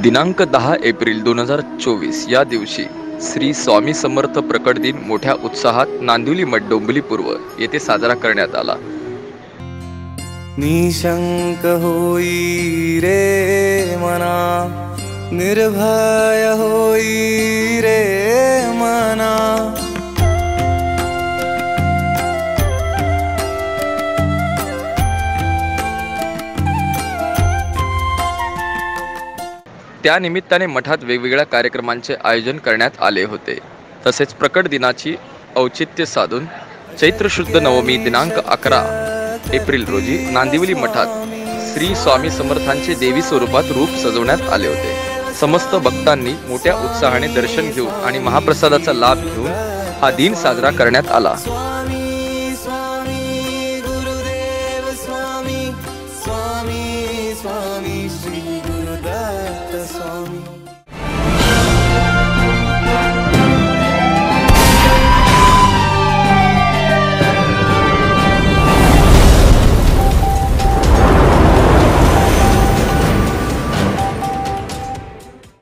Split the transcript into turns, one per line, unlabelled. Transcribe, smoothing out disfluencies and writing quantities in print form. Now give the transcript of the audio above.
दिनांक 10 एप्रिल 2024 या दिवशी श्री स्वामी समर्थ प्रकट दिन मोठ्या उत्साहात नांदिवली मठ डोंबिवली पूर्व येथे साजरा करण्यात आला।
निशंक होई रे मना, निर्भय होई रे मना।
त्या निमित्ताने मठात वेगवेगळ्या कार्यक्रमांचे आयोजन करण्यात आले होते। तसेच प्रकट दिनाची औचित्य साधून चैत्र शुद्ध नवमी दिनांक 11 एप्रिल रोजी नांदिवली मठात श्री स्वामी समर्थांचे देवी स्वरूपात रूप सजवण्यात आले होते। समस्त भक्तांनी मोठ्या उत्साहाने दर्शन घेऊन आणि महाप्रसादाचा लाभ घेऊन हा दिन साजरा करण्यात आला।